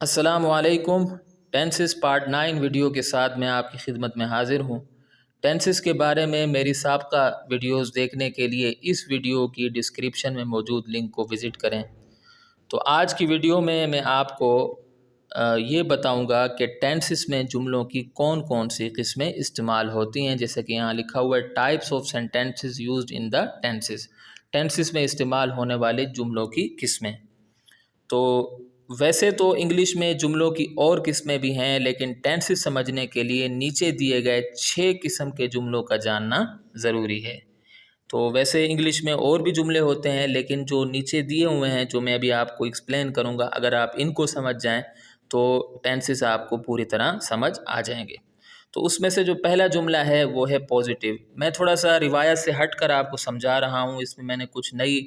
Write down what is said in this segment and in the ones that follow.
السلام علیکم۔ Tenses part 9 video کے ساتھ میں آپ کی خدمت میں حاضر ہوں۔ ٹینسز کے بارے میں میری سابقہ ویڈیوز دیکھنے کے لیے اس ویڈیو کی ڈسکرپشن میں موجود لنک کو وزٹ کریں۔ تو آج کی ویڈیو میں آپ کو یہ بتاؤں گا کہ ٹینسز میں جملوں کی کون کون سی قسمیں استعمال ہوتی ہیں، جیسے کہ یہاں لکھا ہوا ہے types of sentences used in the tenses, tenses میں استعمال ہونے والے جملوں کی قسمیں۔ تو ویسے تو انگلش میں جملوں کی اور قسمیں بھی ہیں، لیکن ٹینسز سمجھنے کے لیے نیچے دیے گئے 6 قسم کے جملوں کا جاننا ضروری ہے۔ تو ویسے انگلش میں اور بھی جملے ہوتے ہیں، لیکن جو نیچے دیے ہوئے ہیں جو میں ابھی آپ کو ایکسپلین کروں گا، اگر آپ ان کو سمجھ جائیں تو ٹینسز آپ کو پوری طرح سمجھ آ جائیں گے۔ تو اس میں سے جو پہلا جملہ ہے وہ ہے پازیٹیو۔ میں تھوڑا سا روایت سے ہٹ کر آپ کو سمجھا رہا ہوں، اس میں نے کچھ نئی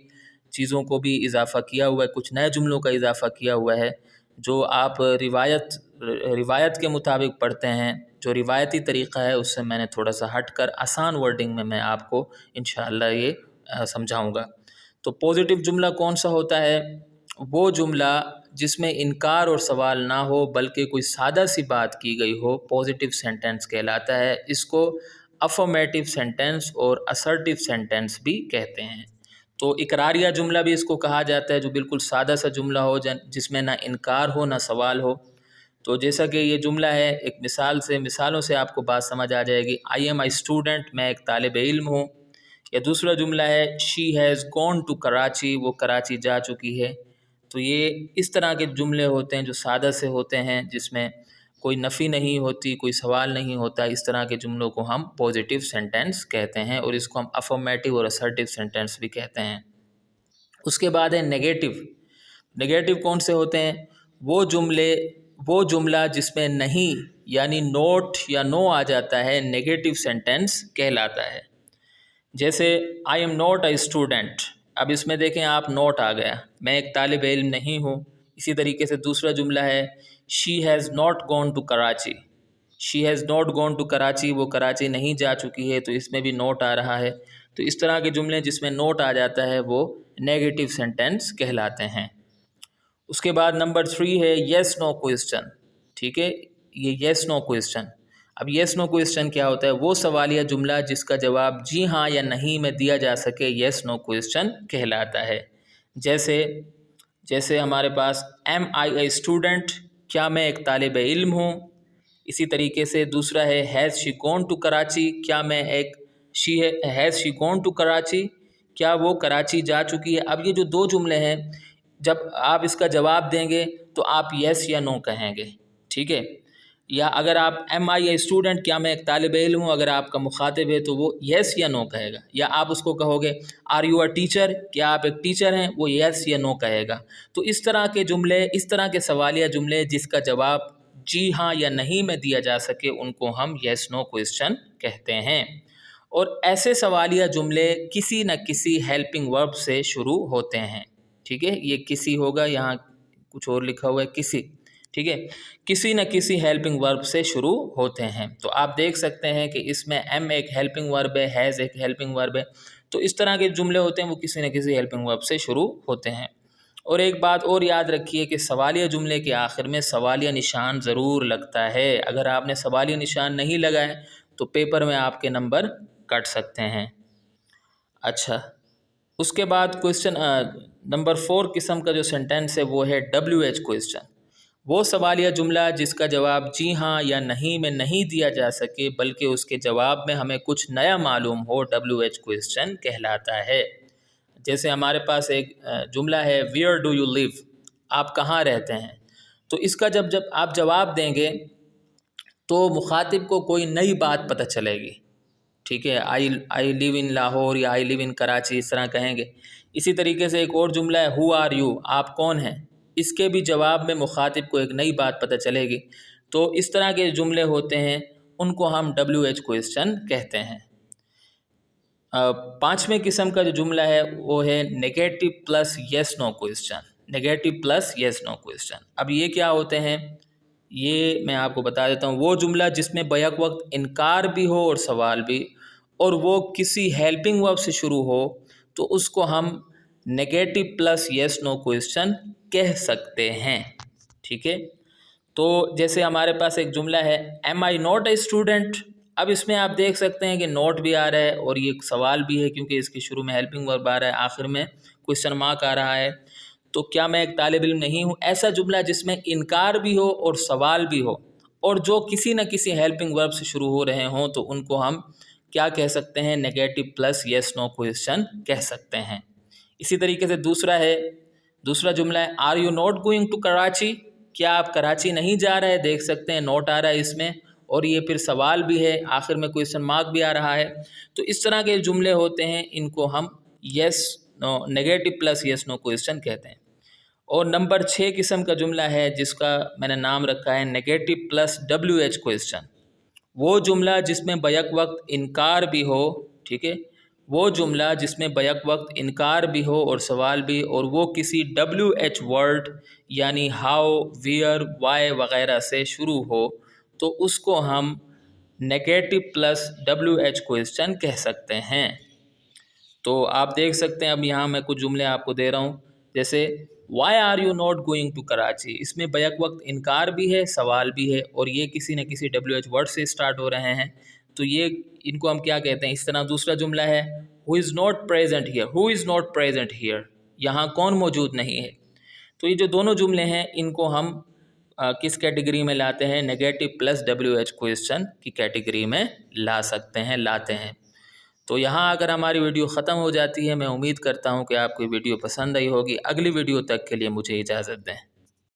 چیزوں کو بھی اضافہ کیا ہوا ہے، کچھ نئے جملوں کا اضافہ کیا ہوا ہے جو آپ روایت کے مطابق پڑھتے ہیں۔ جو روایتی طریقہ ہے اس سے میں نے تھوڑا سا ہٹ کر آسان ورڈنگ میں آپ کو انشاءاللہ یہ سمجھاؤں گا۔ تو پازیٹیو جملہ کون سا ہوتا ہے؟ وہ جملہ جس میں انکار اور سوال نہ ہو بلکہ کوئی سادہ سی بات کی گئی ہو، پازیٹیو سینٹینس کہلاتا ہے۔ اس کو افرمیٹیو سینٹینس اور اسرٹیو سینٹینس بھی کہتے ہیں۔ تو اقراریہ جملہ بھی اس کو کہا جاتا ہے، جو بالکل سادہ سا جملہ ہو جس میں نہ انکار ہو نہ سوال ہو۔ تو جیسا کہ یہ جملہ ہے، ایک مثالوں سے آپ کو بات سمجھ آ جائے گی۔ آئی ایم اے اسٹوڈنٹ، میں ایک طالب علم ہوں۔ یا دوسرا جملہ ہے she has gone to Karachi, وہ کراچی جا چکی ہے۔ تو یہ اس طرح کے جملے ہوتے ہیں جو سادہ سے ہوتے ہیں، جس میں کوئی نفی نہیں ہوتی، کوئی سوال نہیں ہوتا۔ اس طرح کے جملوں کو ہم پازیٹیو سینٹینس کہتے ہیں، اور اس کو ہم افرمیٹیو اور اسرٹیو سینٹینس بھی کہتے ہیں۔ اس کے بعد ہے نیگیٹو۔ نیگیٹو کون سے ہوتے ہیں؟ وہ جملہ جس میں نہیں یعنی نوٹ یا نو آ جاتا ہے، نیگیٹو سینٹینس کہلاتا ہے۔ جیسے I am not a student, اب اس میں دیکھیں آپ نوٹ آ گیا، میں ایک طالب علم نہیں ہوں۔ اسی طریقے سے دوسرا جملہ ہے she has not gone to Karachi, she has not gone to Karachi, وہ کراچی نہیں جا چکی ہے، تو اس میں بھی نوٹ آ رہا ہے۔ تو اس طرح کے جملے جس میں نوٹ آ جاتا ہے وہ نیگیٹو سینٹینس کہلاتے ہیں۔ اس کے بعد نمبر 3 ہے یس نو کوئسچن۔ ٹھیک ہے، یہ یس نو کوئسچن۔ اب یس نو کوئسچن کیا ہوتا ہے؟ وہ سوالیہ جملہ جس کا جواب جی ہاں یا نہیں میں دیا جا سکے، یس نو کوئسچن کہلاتا ہے۔ جیسے ہمارے پاس ایم آئی اے اسٹوڈنٹ، کیا میں ایک طالب علم ہوں؟ اسی طریقے سے دوسرا ہے has she gone to Karachi, کیا میں ایک has she gone to Karachi, کیا وہ کراچی جا چکی ہے؟ اب یہ جو دو جملے ہیں، جب آپ اس کا جواب دیں گے تو آپ یس یا نو کہیں گے۔ ٹھیک ہے، یا اگر آپ ایم آئی اے اسٹوڈنٹ، کیا میں ایک طالب علم ہوں، اگر آپ کا مخاطب ہے تو وہ یس یا نو کہے گا۔ یا آپ اس کو کہو گے آر یو اے ٹیچر، کیا آپ ایک ٹیچر ہیں، وہ یس یا نو کہے گا۔ تو اس طرح کے جملے، اس طرح کے سوالیہ جملے جس کا جواب جی ہاں یا نہیں میں دیا جا سکے، ان کو ہم یس نو کوئسچن کہتے ہیں۔ اور ایسے سوالیہ جملے کسی نہ کسی ہیلپنگ ورب سے شروع ہوتے ہیں۔ ٹھیک ہے، یہ کسی ہوگا، یہاں کچھ اور لکھا ہوا ہے کسی۔ ٹھیک ہے، کسی نہ کسی ہیلپنگ ورب سے شروع ہوتے ہیں۔ تو آپ دیکھ سکتے ہیں کہ اس میں ایم ایک ہیلپنگ ورب ہے، ہیز ایک ہیلپنگ ورب ہے۔ تو اس طرح کے جملے ہوتے ہیں وہ کسی نہ کسی ہیلپنگ ورب سے شروع ہوتے ہیں۔ اور ایک بات اور یاد رکھیے کہ سوالیہ جملے کے آخر میں سوالیہ نشان ضرور لگتا ہے۔ اگر آپ نے سوالیہ نشان نہیں لگائے تو پیپر میں آپ کے نمبر کٹ سکتے ہیں۔ اچھا، اس کے بعد کوئسچن نمبر 4 قسم کا جو سینٹینس ہے وہ ہے ڈبلیو ایچ کوئسچن۔ وہ سوالیہ جملہ جس کا جواب جی ہاں یا نہیں میں نہیں دیا جا سکے بلکہ اس کے جواب میں ہمیں کچھ نیا معلوم ہو، ڈبلیو ایچ کوئسچن کہلاتا ہے۔ جیسے ہمارے پاس ایک جملہ ہے ویئر ڈو یو لیو، آپ کہاں رہتے ہیں؟ تو اس کا جب آپ جواب دیں گے تو مخاطب کو کوئی نئی بات پتہ چلے گی۔ ٹھیک ہے، آئی لیو ان لاہور یا آئی لیو ان کراچی، اس طرح کہیں گے۔ اسی طریقے سے ایک اور جملہ ہے ہو آر یو، آپ کون ہیں؟ اس کے بھی جواب میں مخاطب کو ایک نئی بات پتہ چلے گی۔ تو اس طرح کے جملے ہوتے ہیں، ان کو ہم ڈبلیو ایچ کوئسچن کہتے ہیں۔ 5ویں قسم کا جو جملہ ہے وہ ہے نیگیٹو پلس یس نو کوئسچن۔ نیگیٹو پلس یس نو کوئسچن، اب یہ کیا ہوتے ہیں یہ میں آپ کو بتا دیتا ہوں۔ وہ جملہ جس میں بیک وقت انکار بھی ہو اور سوال بھی، اور وہ کسی ہیلپنگ ورب سے شروع ہو، تو اس کو ہم نیگیٹو پلس یس نو کوئسچن کہہ سکتے ہیں۔ ٹھیک ہے، تو جیسے ہمارے پاس ایک جملہ ہے am I not a student. اب اس میں آپ دیکھ سکتے ہیں کہ نوٹ بھی آ رہا ہے اور یہ ایک سوال بھی ہے کیونکہ اس کے شروع میں ہیلپنگ ورب آ رہا ہے, آخر میں کوشچن مارک آ رہا ہے. تو کیا میں ایک طالب علم نہیں ہوں؟ ایسا جملہ جس میں انکار بھی ہو اور سوال بھی ہو اور جو کسی نہ کسی ہیلپنگ ورب سے شروع ہو رہے ہوں تو ان کو ہم کیا کہہ سکتے ہیں؟ Negative plus yes no question کہہ سکتے ہیں. اسی طریقے سے دوسرا جملہ ہے are you not going to Karachi. کیا آپ کراچی نہیں جا رہے؟ دیکھ سکتے ہیں نوٹ آ رہا ہے اس میں اور یہ پھر سوال بھی ہے, آخر میں کویسچن مارک بھی آ رہا ہے. تو اس طرح کے جملے ہوتے ہیں, ان کو ہم یس نو negative plus yes no question کہتے ہیں. اور نمبر 6 قسم کا جملہ ہے جس کا میں نے نام رکھا ہے negative plus W H question. وہ جملہ جس میں بیک وقت انکار بھی ہو, ٹھیک ہے, وہ جملہ جس میں بیک وقت انکار بھی ہو اور سوال بھی, اور وہ کسی ڈبلیو ایچ ورڈ یعنی ہاؤ, ویئر, وائی وغیرہ سے شروع ہو تو اس کو ہم negative plus W H question کہہ سکتے ہیں. تو آپ دیکھ سکتے ہیں اب یہاں میں کچھ جملے آپ کو دے رہا ہوں, جیسے why are you not going to Karachi. اس میں بیک وقت انکار بھی ہے, سوال بھی ہے اور یہ کسی نہ کسی ڈبلیو ایچ ورڈ سے اسٹارٹ ہو رہے ہیں. تو یہ ان کو ہم کیا کہتے ہیں؟ اس طرح دوسرا جملہ ہے who is not present here. Who is not present here, یہاں کون موجود نہیں ہے. تو یہ جو دونوں جملے ہیں ان کو ہم کس کیٹیگری میں لاتے ہیں؟ Negative plus W H question کی کیٹیگری میں لاتے ہیں. تو یہاں اگر ہماری ویڈیو ختم ہو جاتی ہے. میں امید کرتا ہوں کہ آپ کو ویڈیو پسند آئی ہوگی. اگلی ویڈیو تک کے لیے مجھے اجازت دیں.